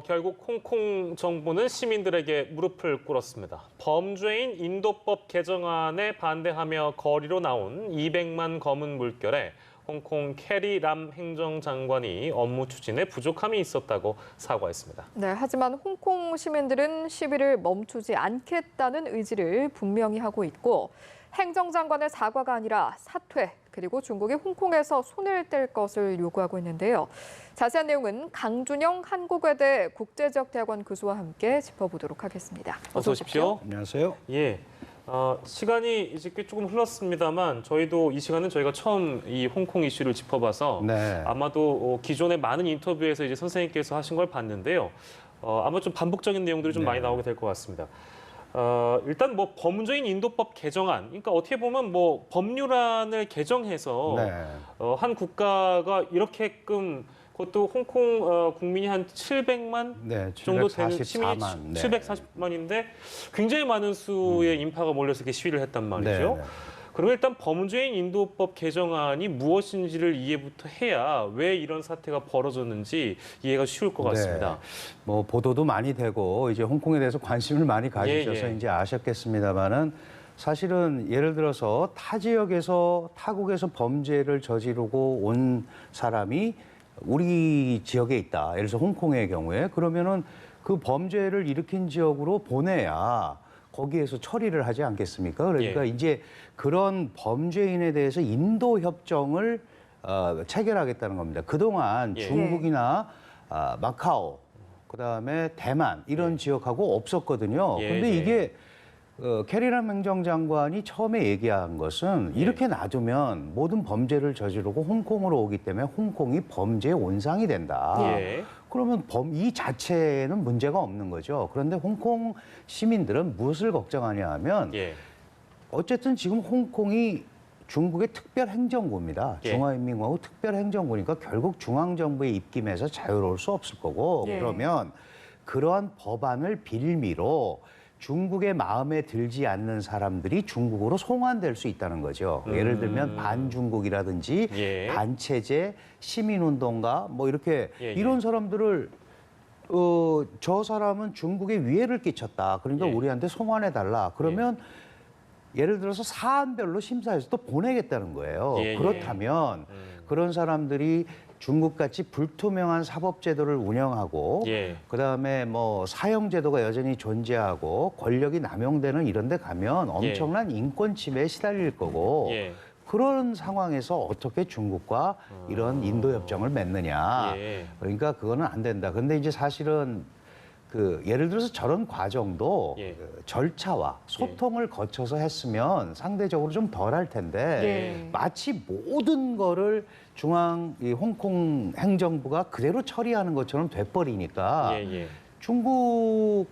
결국 홍콩 정부는 시민들에게 무릎을 꿇었습니다. 범죄인 인도법 개정안에 반대하며 거리로 나온 200만 검은 물결에 홍콩 캐리 람 행정장관이 업무 추진에 부족함이 있었다고 사과했습니다. 네, 하지만 홍콩 시민들은 시위를 멈추지 않겠다는 의지를 분명히 하고 있고 행정장관의 사과가 아니라 사퇴, 그리고 중국이 홍콩에서 손을 뗄 것을 요구하고 있는데요. 자세한 내용은 강준영 한국외대 국제지역대학원 교수와 함께 짚어보도록 하겠습니다. 어서 오십시오. 안녕하세요. 예. 시간이 이제 꽤 조금 흘렀습니다만 저희도 이 시간은 저희가 처음 이 홍콩 이슈를 짚어봐서 네. 아마도 기존의 많은 인터뷰에서 이제 선생님께서 하신 걸 봤는데요. 아마 좀 반복적인 내용들이 좀 많이 나오게 될 것 같습니다. 일단 뭐 범죄인 인도법 개정안, 그러니까 어떻게 보면 뭐 법률안을 개정해서 네. 한 국가가 이렇게끔 그것도 홍콩 국민이 한 700만 네, 정도 되는 시민이 744만. 네. 740만인데 굉장히 많은 수의 인파가 몰려서 이렇게 시위를 했단 말이죠. 네. 그러면 일단 범죄인 인도법 개정안이 무엇인지를 이해부터 해야 왜 이런 사태가 벌어졌는지 이해가 쉬울 것 같습니다. 네. 뭐 보도도 많이 되고 이제 홍콩에 대해서 관심을 많이 가지셔서 예. 이제 아셨겠습니다만은 사실은 예를 들어서 타 지역에서 타국에서 범죄를 저지르고 온 사람이 우리 지역에 있다. 예를 들어서 홍콩의 경우에 그러면은 그 범죄를 일으킨 지역으로 보내야 거기에서 처리를 하지 않겠습니까? 그러니까 이제 그런 범죄인에 대해서 인도 협정을 체결하겠다는 겁니다. 그동안 중국이나 마카오, 그다음에 대만 이런 지역하고 없었거든요. 근데 이게 캐리 람 행정장관이 처음에 얘기한 것은 이렇게 놔두면 모든 범죄를 저지르고 홍콩으로 오기 때문에 홍콩이 범죄의 온상이 된다. 그러면 이 자체는 문제가 없는 거죠. 그런데 홍콩 시민들은 무엇을 걱정하냐 하면 어쨌든 지금 홍콩이 중국의 특별행정구입니다. 중화인민공화국 특별행정구니까 결국 중앙정부에 입김해서 자유로울 수 없을 거고 그러면 그러한 법안을 빌미로 중국의 마음에 들지 않는 사람들이 중국으로 송환될 수 있다는 거죠. 예를 들면 반중국이라든지 반체제, 시민운동가 뭐 이렇게 이런 사람들을 저 사람은 중국에 위해를 끼쳤다. 그러니까 우리한테 송환해달라. 그러면 예를 들어서 사안별로 심사해서 또 보내겠다는 거예요. 그렇다면 그런 사람들이 중국같이 불투명한 사법제도를 운영하고 그다음에 뭐 사형제도가 여전히 존재하고 권력이 남용되는 이런 데 가면 엄청난 인권 침해에 시달릴 거고 그런 상황에서 어떻게 중국과 이런 인도협정을 맺느냐. 그러니까 그거는 안 된다. 근데 이제 사실은 예를 들어서 저런 과정도 그 절차와 소통을 거쳐서 했으면 상대적으로 좀 덜 할 텐데 마치 모든 거를 홍콩 행정부가 그대로 처리하는 것처럼 돼버리니까 중국이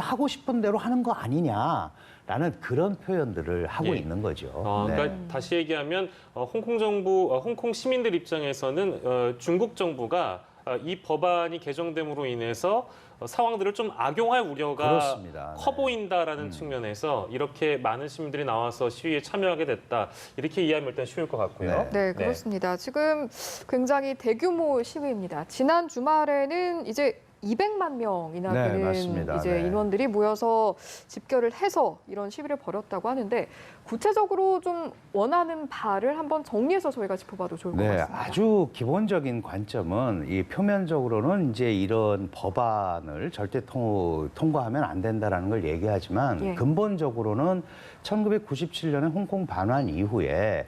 하고 싶은 대로 하는 거 아니냐라는 그런 표현들을 하고 있는 거죠. 그러니까 다시 얘기하면 홍콩 시민들 입장에서는 중국 정부가 이 법안이 개정됨으로 인해서 상황들을 좀 악용할 우려가 커 보인다라는 측면에서 이렇게 많은 시민들이 나와서 시위에 참여하게 됐다. 이렇게 이해하면 일단 쉬울 것 같고요. 네, 그렇습니다. 지금 굉장히 대규모 시위입니다. 지난 주말에는 이제 200만 명이나 되는 이제 인원들이 모여서 집결을 해서 이런 시위를 벌였다고 하는데 구체적으로 좀 원하는 바를 한번 정리해서 저희가 짚어봐도 좋을 것 같습니다. 아주 기본적인 관점은 이 표면적으로는 이제 이런 법안을 절대 통과하면 안 된다라는 걸 얘기하지만 근본적으로는 1997년에 홍콩 반환 이후에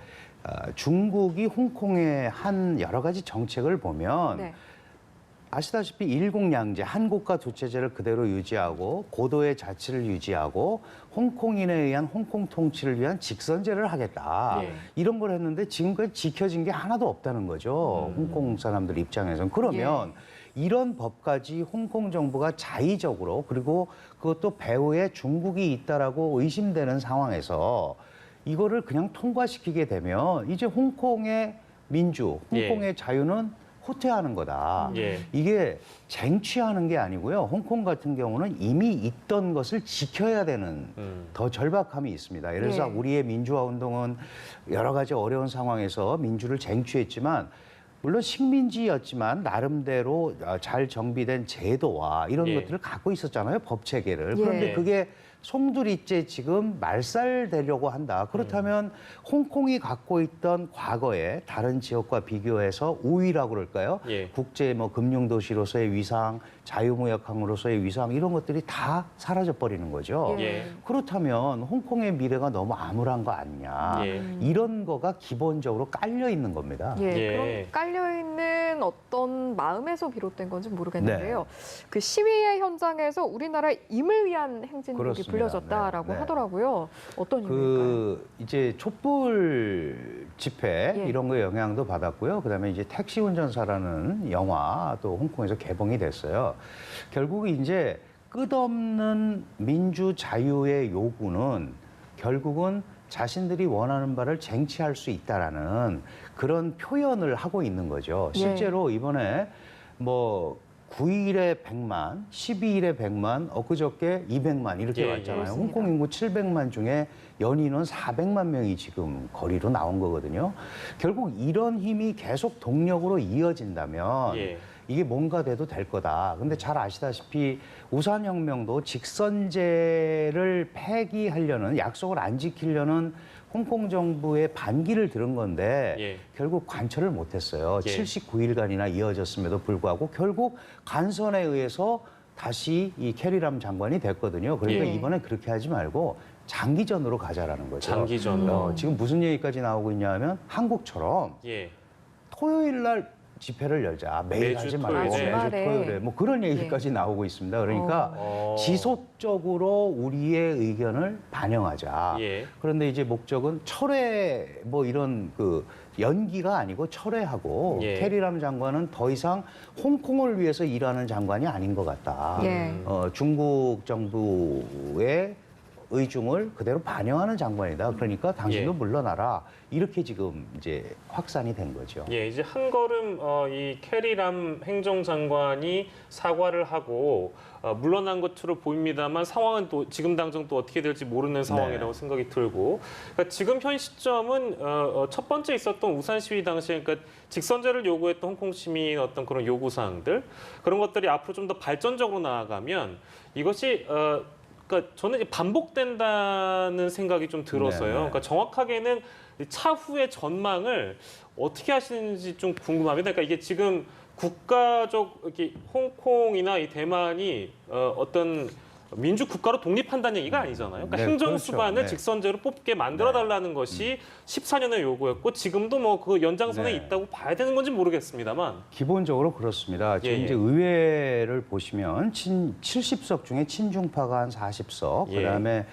중국이 홍콩에 한 여러 가지 정책을 보면 아시다시피 일국양제, 한국가 두 체제를 그대로 유지하고 고도의 자치를 유지하고 홍콩인에 의한 홍콩 통치를 위한 직선제를 하겠다. 이런 걸 했는데 지금까지 지켜진 게 하나도 없다는 거죠. 홍콩 사람들 입장에서는. 그러면 이런 법까지 홍콩 정부가 자의적으로 그리고 그것도 배후에 중국이 있다라고 의심되는 상황에서 이거를 그냥 통과시키게 되면 이제 홍콩의 민주, 홍콩의 자유는 후퇴하는 거다. 이게 쟁취하는 게 아니고요. 홍콩 같은 경우는 이미 있던 것을 지켜야 되는 더 절박함이 있습니다. 예를 들어서 우리의 민주화 운동은 여러 가지 어려운 상황에서 민주를 쟁취했지만 물론 식민지였지만 나름대로 잘 정비된 제도와 이런 예. 것들을 갖고 있었잖아요, 법 체계를. 예. 그런데 그게 송두리째 지금 말살되려고 한다. 그렇다면 홍콩이 갖고 있던 과거에 다른 지역과 비교해서 우위라고 그럴까요? 예. 국제 뭐 금융 도시로서의 위상, 자유무역항으로서의 위상 이런 것들이 다 사라져 버리는 거죠. 예. 그렇다면 홍콩의 미래가 너무 암울한 거 아니냐. 예. 이런 거가 기본적으로 깔려 있는 겁니다. 예, 예. 그럼 깔려있는 어떤 마음에서 비롯된 건지 모르겠는데요. 네. 그 시위의 현장에서 우리나라 임을 위한 행진곡이 그렇습니다. 불려졌다라고 네, 네. 하더라고요. 어떤 이유일까요? 그 이제 촛불 집회 예. 이런 거에 영향도 받았고요. 그다음에 이제 택시 운전사라는 영화도 홍콩에서 개봉이 됐어요. 결국 이제 끝없는 민주 자유의 요구는 결국은 자신들이 원하는 바를 쟁취할 수 있다라는 그런 표현을 하고 있는 거죠. 실제로 이번에 뭐 9일에 100만, 12일에 100만, 엊그저께 200만 이렇게 예, 왔잖아요. 예. 홍콩 인구 700만 중에 연인은 400만 명이 지금 거리로 나온 거거든요. 결국 이런 힘이 계속 동력으로 이어진다면 예. 이게 뭔가 돼도 될 거다. 근데 잘 아시다시피 우산혁명도 직선제를 폐기하려는 약속을 안 지키려는 홍콩 정부의 반기를 들은 건데 예. 결국 관철을 못했어요. 예. 79일간이나 이어졌음에도 불구하고 결국 간선에 의해서 다시 이 캐리람 장관이 됐거든요. 그러니까 예. 이번에 그렇게 하지 말고 장기전으로 가자라는 거죠. 장기전으로. 지금 무슨 얘기까지 나오고 있냐면 한국처럼 예. 토요일 날 집회를 열자. 매일 매주 하지 말고 토요일에. 매주 토요일에 뭐 그런 얘기까지 나오고 있습니다. 그러니까 어. 지속적으로 우리의 의견을 반영하자. 예. 그런데 이제 목적은 철회 뭐 이런 그 연기가 아니고 철회하고 예. 캐리람 장관은 더 이상 홍콩을 위해서 일하는 장관이 아닌 것 같다. 예. 중국 정부의 의중을 그대로 반영하는 장관이다. 그러니까 당신도 예. 물러나라. 이렇게 지금 이제 확산이 된 거죠. 예, 이제 한 걸음 이 캐리람 행정장관이 사과를 하고 물러난 것으로 보입니다만 상황은 또 지금 당장 또 어떻게 될지 모르는 상황이라고 생각이 들고 그러니까 지금 현 시점은 첫 번째 있었던 우산 시위 당시에 그러니까 직선제를 요구했던 홍콩 시민 어떤 그런 요구 사항들 그런 것들이 앞으로 좀 더 발전적으로 나아가면 이것이 그러니까 저는 이제 반복된다는 생각이 좀 들어서요. 네, 네. 그러니까 정확하게는 차후의 전망을 어떻게 하시는지 좀 궁금합니다. 그러니까 이게 지금 국가적 이렇게 홍콩이나 이 대만이 어떤 민주 국가로 독립한다는 얘기가 아니잖아요. 그러니까 네, 행정 그렇죠. 수반을 네. 직선제로 뽑게 만들어 달라는 것이 14년의 요구였고 지금도 뭐 그 연장선에 네. 있다고 봐야 되는 건지 모르겠습니다만. 기본적으로 그렇습니다. 지금 예, 예. 이제 의회를 보시면 70석 중에 친중파가 한 40석, 예. 그다음에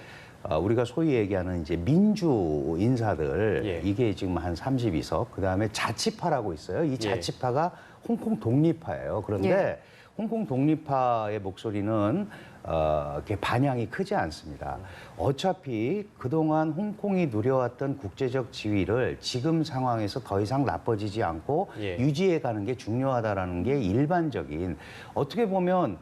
우리가 소위 얘기하는 이제 민주 인사들 예. 이게 지금 한 32석, 그다음에 자치파라고 있어요. 이 예. 자치파가 홍콩 독립파예요. 그런데 홍콩 독립파의 목소리는 이렇게 반향이 크지 않습니다. 어차피 그동안 홍콩이 누려왔던 국제적 지위를 지금 상황에서 더 이상 나빠지지 않고 예. 유지해 가는 게 중요하다라는 게 일반적인 어떻게 보면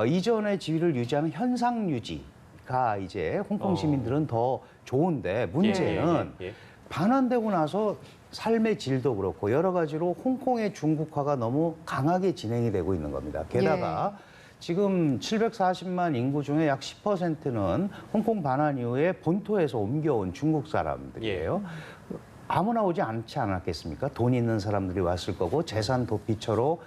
이전의 지위를 유지하는 현상 유지가 이제 홍콩 시민들은 더 좋은데 문제는 예. 반환되고 나서 삶의 질도 그렇고 여러 가지로 홍콩의 중국화가 너무 강하게 진행이 되고 있는 겁니다. 게다가 지금 740만 인구 중에 약 10%는 홍콩 반환 이후에 본토에서 옮겨온 중국 사람들이에요. 아무나 오지 않지 않았겠습니까? 돈 있는 사람들이 왔을 거고 재산 도피처로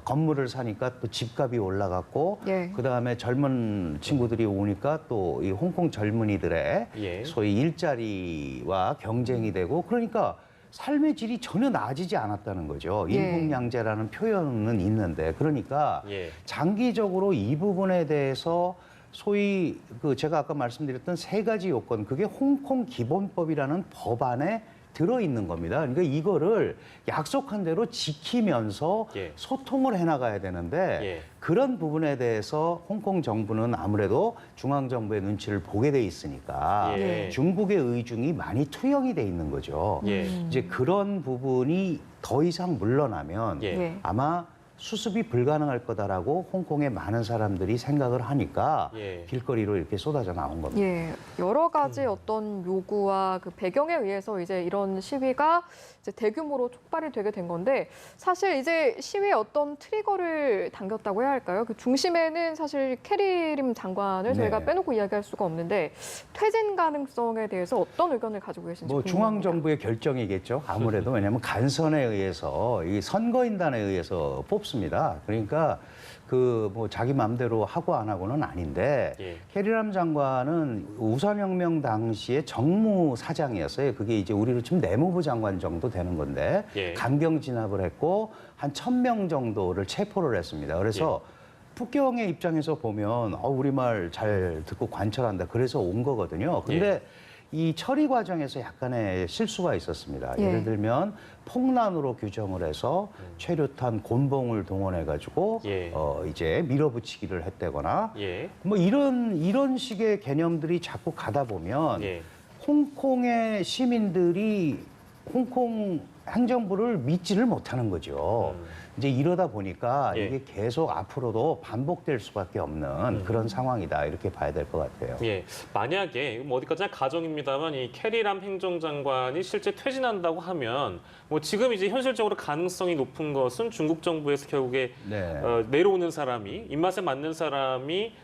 건물을 사니까 또 집값이 올라갔고 예. 그다음에 젊은 친구들이 오니까 또 이 홍콩 젊은이들의 예. 소위 일자리와 경쟁이 되고 그러니까 삶의 질이 전혀 나아지지 않았다는 거죠. 예. 인국양제라는 표현은 있는데 그러니까 예. 장기적으로 이 부분에 대해서 소위 그 제가 아까 말씀드렸던 세 가지 요건 그게 홍콩 기본법이라는 법안에 들어있는 겁니다. 그러니까 이거를 약속한 대로 지키면서 예. 소통을 해나가야 되는데 예. 그런 부분에 대해서 홍콩 정부는 아무래도 중앙정부의 눈치를 보게 돼 있으니까 예. 중국의 의중이 많이 투영이 돼 있는 거죠. 예. 이제 그런 부분이 더 이상 물러나면 예. 예. 아마 수습이 불가능할 거다라고 홍콩의 많은 사람들이 생각을 하니까 예. 길거리로 이렇게 쏟아져 나온 겁니다. 예, 여러 가지 어떤 요구와 그 배경에 의해서 이제 이런 시위가 이제 대규모로 촉발이 되게 된 건데 사실 이제 시위의 어떤 트리거를 당겼다고 해야 할까요? 그 중심에는 사실 캐리림 장관을 저희가 네. 빼놓고 이야기할 수가 없는데 퇴진 가능성에 대해서 어떤 의견을 가지고 계신지 뭐 궁금합니다. 중앙정부의 결정이겠죠. 아무래도 왜냐하면 간선에 의해서 이 선거인단에 의해서 뽑습니다. 그러니까 그 뭐 자기 마음대로 하고 안 하고는 아닌데 예. 캐리람 장관은 우선혁명 당시에 정무사장이었어요. 그게 이제 우리로 치면 내무부 장관 정도 되는 건데 예. 강경 진압을 했고 한 1,000명 정도를 체포를 했습니다. 그래서 북경의 입장에서 보면 우리말 잘 듣고 관철한다. 그래서 온 거거든요. 근데 이 처리 과정에서 약간의 실수가 있었습니다. 예. 예를 들면 폭란으로 규정을 해서 최루탄 곤봉을 동원해가지고 예. 이제 밀어붙이기를 했다거나 예. 뭐 이런 식의 개념들이 자꾸 가다 보면 예. 홍콩의 시민들이 홍콩 행정부를 믿지를 못하는 거죠. 이제 이러다 보니까 예. 이게 계속 앞으로도 반복될 수밖에 없는 그런 상황이다 이렇게 봐야 될 것 같아요. 예, 만약에 뭐 어디까지나 가정입니다만 이 캐리람 행정장관이 실제 퇴진한다고 하면 뭐 지금 이제 현실적으로 가능성이 높은 것은 중국 정부에서 결국에 네. 내려오는 사람이 입맛에 맞는 사람이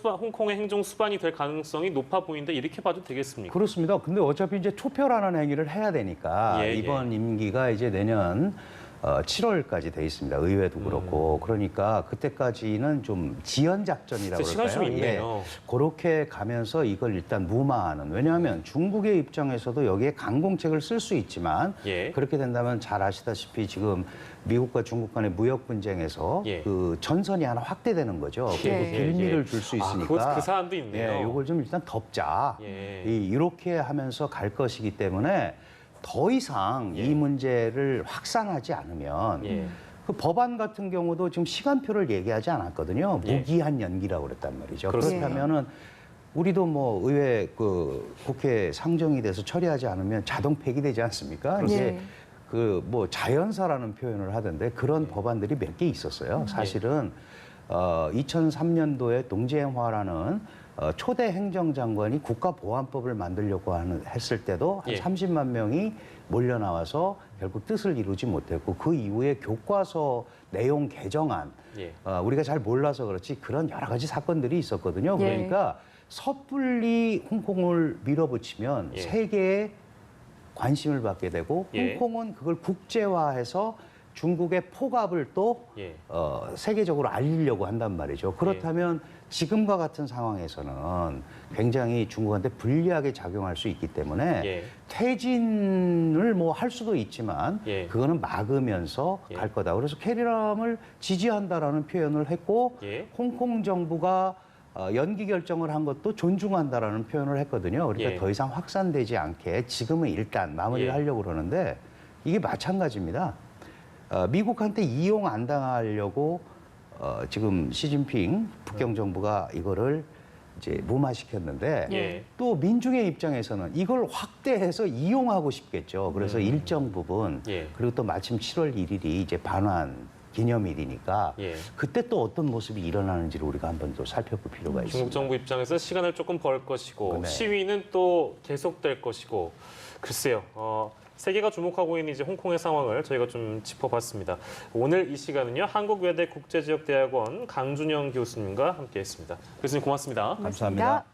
홍콩의 행정 수반이 될 가능성이 높아 보이는데 이렇게 봐도 되겠습니까? 그렇습니다. 근데 어차피 이제 투표라는 행위를 해야 되니까 예, 이번 임기가 이제 내년 7월까지 돼 있습니다. 의회도 그렇고 그러니까 그때까지는 좀 지연 작전이라고 시간이 그럴까요? 좀 있네요. 그렇게 가면서 이걸 일단 무마하는. 왜냐하면 중국의 입장에서도 여기에 강공책을 쓸 수 있지만 예. 그렇게 된다면 잘 아시다시피 지금 미국과 중국 간의 무역 분쟁에서 예. 그 전선이 하나 확대되는 거죠. 그리고 예. 빌미를 줄 수 있으니까. 그 사안도 있네요. 예, 이걸 좀 일단 덮자. 예. 이렇게 하면서 갈 것이기 때문에 더 이상 예. 이 문제를 확산하지 않으면 예. 그 법안 같은 경우도 지금 시간표를 얘기하지 않았거든요. 예. 무기한 연기라고 그랬단 말이죠. 그렇습니다. 그렇다면은 우리도 뭐 의회 그 국회 상정이 돼서 처리하지 않으면 자동 폐기되지 않습니까? 이게 예. 그 뭐 자연사라는 표현을 하던데 그런 법안들이 몇 개 있었어요. 사실은 2003년도에 동지행화라는 초대 행정장관이 국가보안법을 만들려고 했을 때도 한 예. 30만 명이 몰려 나와서 결국 뜻을 이루지 못했고 그 이후에 교과서 내용 개정안 예. 우리가 잘 몰라서 그렇지 그런 여러 가지 사건들이 있었거든요. 예. 그러니까 섣불리 홍콩을 밀어붙이면 예. 세계에 관심을 받게 되고 예. 홍콩은 그걸 국제화해서 중국의 포갑을 또 예. 세계적으로 알리려고 한단 말이죠. 그렇다면 지금과 같은 상황에서는 굉장히 중국한테 불리하게 작용할 수 있기 때문에 예. 퇴진을 뭐 할 수도 있지만 예. 그거는 막으면서 예. 갈 거다. 그래서 캐리람을 지지한다라는 표현을 했고 예. 홍콩 정부가 연기 결정을 한 것도 존중한다라는 표현을 했거든요. 그러니까 예. 더 이상 확산되지 않게 지금은 일단 마무리를 예. 하려고 그러는데 이게 마찬가지입니다. 미국한테 이용 안 당하려고 지금 시진핑 북경 정부가 이거를 이제 무마시켰는데 예. 또 민중의 입장에서는 이걸 확대해서 이용하고 싶겠죠. 그래서 일정 부분 예. 그리고 또 마침 7월 1일이 이제 반환 기념일이니까 예. 그때 또 어떤 모습이 일어나는지를 우리가 한번 또 살펴볼 필요가 있습니다. 중국 정부 입장에서 시간을 조금 벌 것이고 네. 시위는 또 계속될 것이고 글쎄요. 세계가 주목하고 있는 이제 홍콩의 상황을 저희가 좀 짚어봤습니다. 오늘 이 시간은요 한국외대 국제지역대학원 강준영 교수님과 함께했습니다. 교수님 고맙습니다. 감사합니다.